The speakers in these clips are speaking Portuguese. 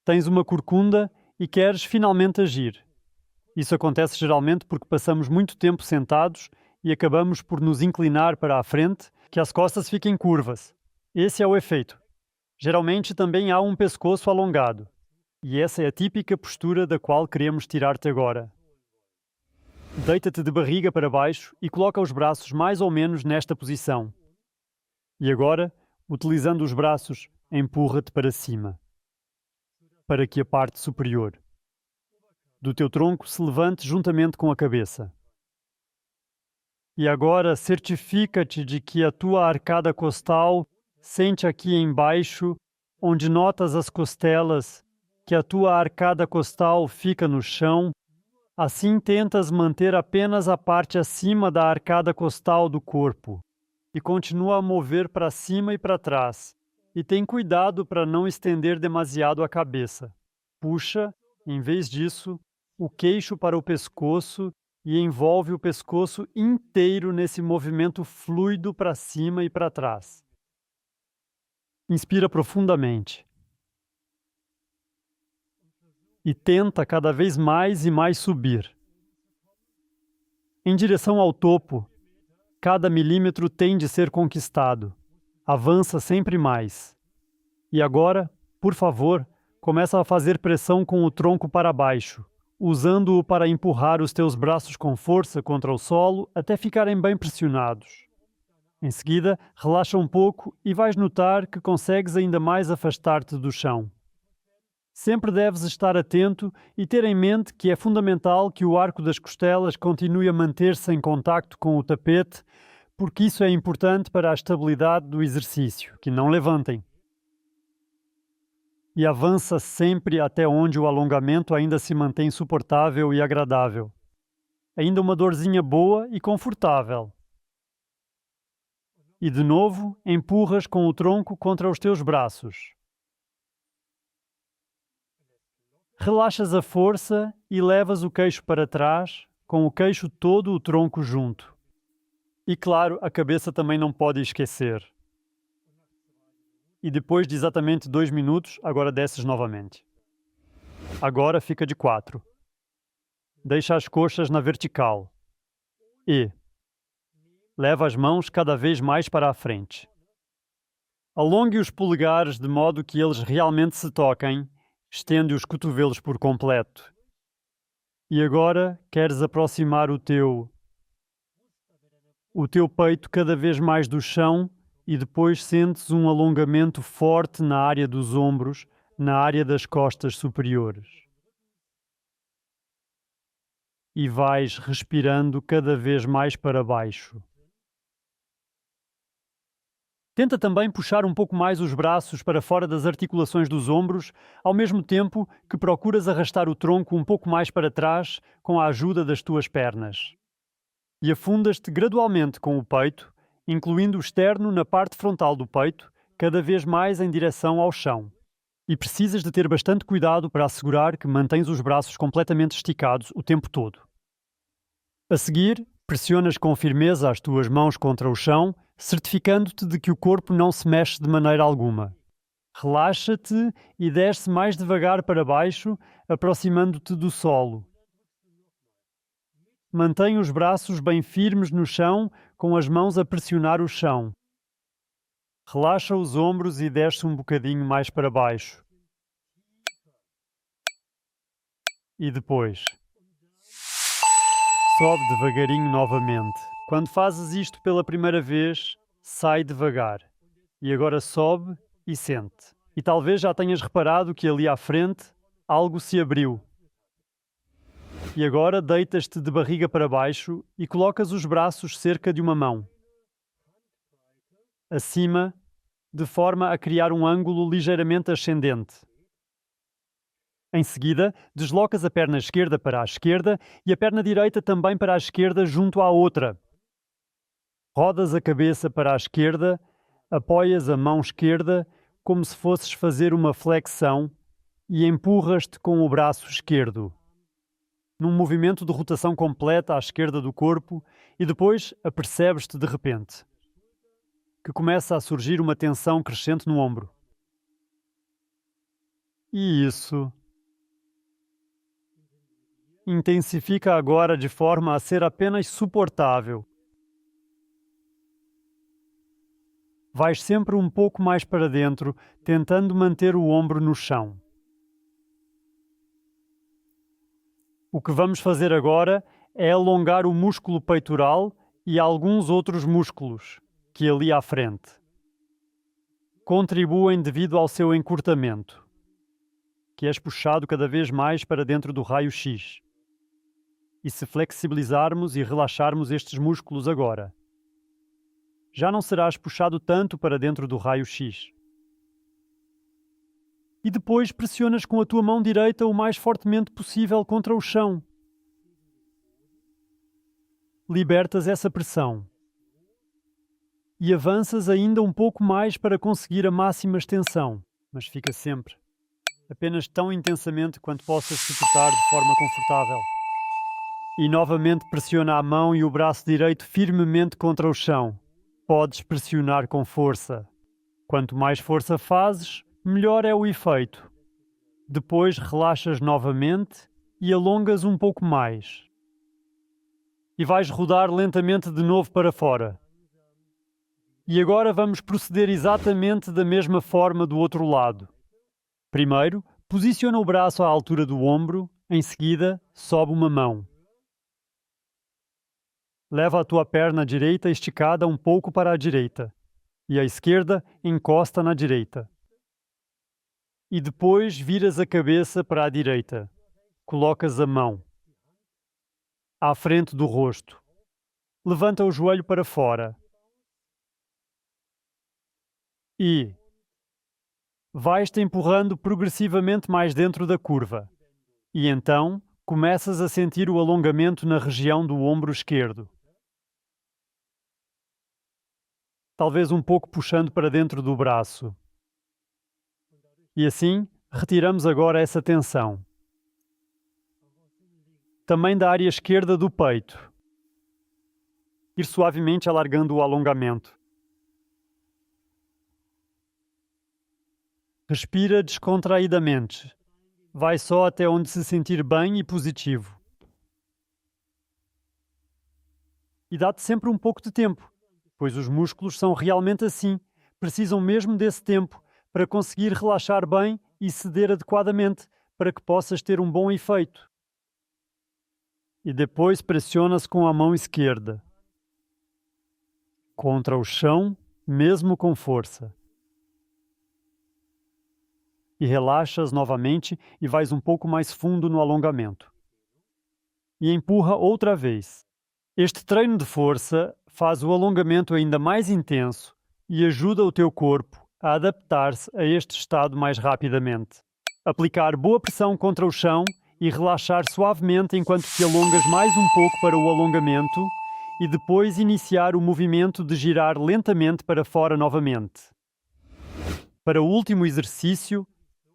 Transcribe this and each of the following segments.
Tens uma corcunda e queres finalmente agir. Isso acontece geralmente porque passamos muito tempo sentados e acabamos por nos inclinar para a frente, que as costas fiquem curvas. Esse é o efeito. Geralmente também há um pescoço alongado. E essa é a típica postura da qual queremos tirar-te agora. Deita-te de barriga para baixo e coloca os braços mais ou menos nesta posição. E agora, utilizando os braços, empurra-te para cima, para que a parte superior do teu tronco se levante juntamente com a cabeça. E agora certifica-te de que a tua arcada costal sente aqui embaixo, onde notas as costelas, que a tua arcada costal fica no chão. Assim tentas manter apenas a parte acima da arcada costal do corpo e continua a mover para cima e para trás. E tem cuidado para não estender demasiado a cabeça. Puxa, em vez disso, o queixo para o pescoço e envolve o pescoço inteiro nesse movimento fluido para cima e para trás. Inspira profundamente. E tenta cada vez mais e mais subir. Em direção ao topo, cada milímetro tem de ser conquistado. Avança sempre mais. E agora, por favor, começa a fazer pressão com o tronco para baixo, usando-o para empurrar os teus braços com força contra o solo até ficarem bem pressionados. Em seguida, relaxa um pouco e vais notar que consegues ainda mais afastar-te do chão. Sempre deves estar atento e ter em mente que é fundamental que o arco das costelas continue a manter-se em contacto com o tapete, porque isso é importante para a estabilidade do exercício, que não levantem. E avança sempre até onde o alongamento ainda se mantém suportável e agradável. Ainda uma dorzinha boa e confortável. E de novo, empurras com o tronco contra os teus braços. Relaxas a força e levas o queixo para trás, com o queixo todo o tronco junto. E claro, a cabeça também não pode esquecer. E depois de exatamente 2 minutos, agora desces novamente. Agora fica de 4. Deixa as coxas na vertical. E leva as mãos cada vez mais para a frente. Alongue os polegares de modo que eles realmente se toquem. Estende os cotovelos por completo. E agora queres aproximar o teu peito cada vez mais do chão e depois sentes um alongamento forte na área dos ombros, na área das costas superiores. E vais respirando cada vez mais para baixo. Tenta também puxar um pouco mais os braços para fora das articulações dos ombros, ao mesmo tempo que procuras arrastar o tronco um pouco mais para trás com a ajuda das tuas pernas. E afundas-te gradualmente com o peito, incluindo o externo na parte frontal do peito, cada vez mais em direção ao chão. E precisas de ter bastante cuidado para assegurar que mantens os braços completamente esticados o tempo todo. A seguir, pressionas com firmeza as tuas mãos contra o chão, certificando-te de que o corpo não se mexe de maneira alguma. Relaxa-te e desce mais devagar para baixo, aproximando-te do solo. Mantém os braços bem firmes no chão, com as mãos a pressionar o chão. Relaxa os ombros e desce um bocadinho mais para baixo. E depois sobe devagarinho novamente. Quando fazes isto pela primeira vez, sai devagar. E agora sobe e sente. E talvez já tenhas reparado que ali à frente algo se abriu. E agora deitas-te de barriga para baixo e colocas os braços cerca de uma mão. Acima, de forma a criar um ângulo ligeiramente ascendente. Em seguida, deslocas a perna esquerda para a esquerda e a perna direita também para a esquerda junto à outra. Rodas a cabeça para a esquerda, apoias a mão esquerda como se fosses fazer uma flexão e empurras-te com o braço esquerdo, num movimento de rotação completa à esquerda do corpo, e depois apercebes-te de repente que começa a surgir uma tensão crescente no ombro. Isso. Intensifica agora de forma a ser apenas suportável. Vais sempre um pouco mais para dentro, tentando manter o ombro no chão. O que vamos fazer agora é alongar o músculo peitoral e alguns outros músculos, que ali à frente contribuem devido ao seu encurtamento, que és puxado cada vez mais para dentro do raio X. E se flexibilizarmos e relaxarmos estes músculos agora, já não serás puxado tanto para dentro do raio X. E depois pressionas com a tua mão direita o mais fortemente possível contra o chão. Libertas essa pressão. E avanças ainda um pouco mais para conseguir a máxima extensão, mas fica sempre apenas tão intensamente quanto possas suportar de forma confortável. E novamente pressiona a mão e o braço direito firmemente contra o chão. Podes pressionar com força. Quanto mais força fazes, melhor é o efeito. Depois relaxas novamente e alongas um pouco mais. E vais rodar lentamente de novo para fora. E agora vamos proceder exatamente da mesma forma do outro lado. Primeiro, posiciona o braço à altura do ombro, em seguida, sobe uma mão. Leva a tua perna direita esticada um pouco para a direita e a esquerda encosta na direita. E depois viras a cabeça para a direita. Colocas a mão à frente do rosto. Levanta o joelho para fora. E vais-te empurrando progressivamente mais dentro da curva. E então começas a sentir o alongamento na região do ombro esquerdo. Talvez um pouco puxando para dentro do braço. E assim, retiramos agora essa tensão. Também da área esquerda do peito. Ir suavemente alargando o alongamento. Respira descontraídamente. Vai só até onde se sentir bem e positivo. E dá-te sempre um pouco de tempo, pois os músculos são realmente assim. Precisam mesmo desse tempo para conseguir relaxar bem e ceder adequadamente para que possas ter um bom efeito. E depois pressiona-se com a mão esquerda contra o chão, mesmo com força. E relaxas novamente e vais um pouco mais fundo no alongamento. E empurra outra vez. Este treino de força faz o alongamento ainda mais intenso e ajuda o teu corpo a adaptar-se a este estado mais rapidamente. Aplicar boa pressão contra o chão e relaxar suavemente enquanto te alongas mais um pouco para o alongamento e depois iniciar o movimento de girar lentamente para fora novamente. Para o último exercício,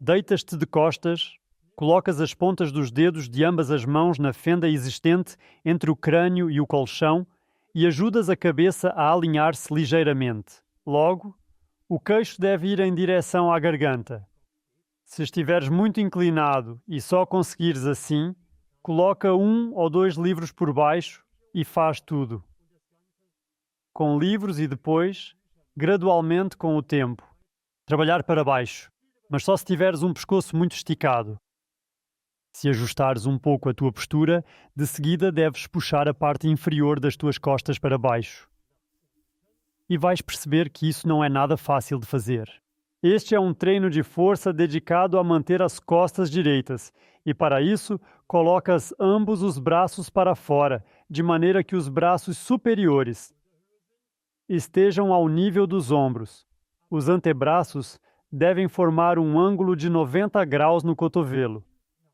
deitas-te de costas, colocas as pontas dos dedos de ambas as mãos na fenda existente entre o crânio e o colchão e ajudas a cabeça a alinhar-se ligeiramente. Logo, o queixo deve ir em direção à garganta. Se estiveres muito inclinado e só conseguires assim, coloca 1 ou 2 livros por baixo e faz tudo. Com livros e depois, gradualmente com o tempo, trabalhar para baixo, mas só se tiveres um pescoço muito esticado. Se ajustares um pouco a tua postura, de seguida deves puxar a parte inferior das tuas costas para baixo. E vais perceber que isso não é nada fácil de fazer. Este é um treino de força dedicado a manter as costas direitas, e para isso, colocas ambos os braços para fora, de maneira que os braços superiores estejam ao nível dos ombros. Os antebraços devem formar um ângulo de 90 graus no cotovelo.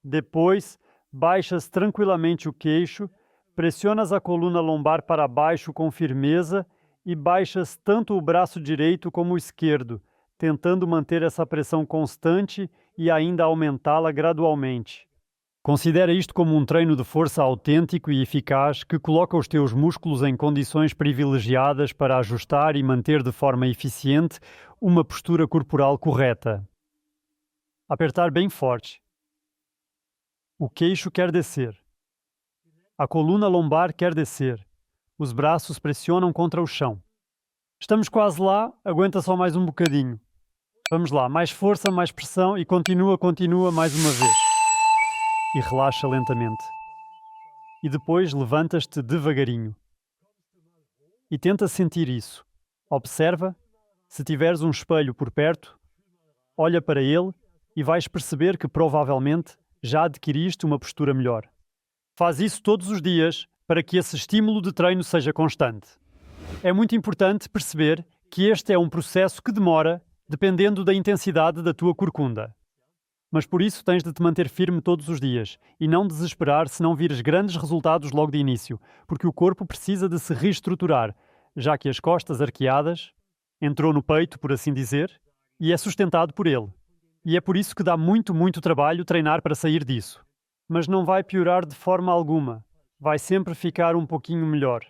Depois, baixas tranquilamente o queixo, pressionas a coluna lombar para baixo com firmeza e baixas tanto o braço direito como o esquerdo, tentando manter essa pressão constante e ainda aumentá-la gradualmente. Considera isto como um treino de força autêntico e eficaz que coloca os teus músculos em condições privilegiadas para ajustar e manter de forma eficiente uma postura corporal correta. Apertar bem forte. O queixo quer descer. A coluna lombar quer descer. Os braços pressionam contra o chão. Estamos quase lá, aguenta só mais um bocadinho. Vamos lá, mais força, mais pressão e continua mais uma vez. E relaxa lentamente. E depois levantas-te devagarinho. E tenta sentir isso. Observa. Se tiveres um espelho por perto, olha para ele e vais perceber que provavelmente já adquiriste uma postura melhor. Faz isso todos os dias para que esse estímulo de treino seja constante. É muito importante perceber que este é um processo que demora, dependendo da intensidade da tua corcunda. Mas por isso tens de te manter firme todos os dias e não desesperar se não vires grandes resultados logo de início, porque o corpo precisa de se reestruturar, já que as costas arqueadas entrou no peito, por assim dizer, e é sustentado por ele. E é por isso que dá muito trabalho treinar para sair disso. Mas não vai piorar de forma alguma. Vai sempre ficar um pouquinho melhor.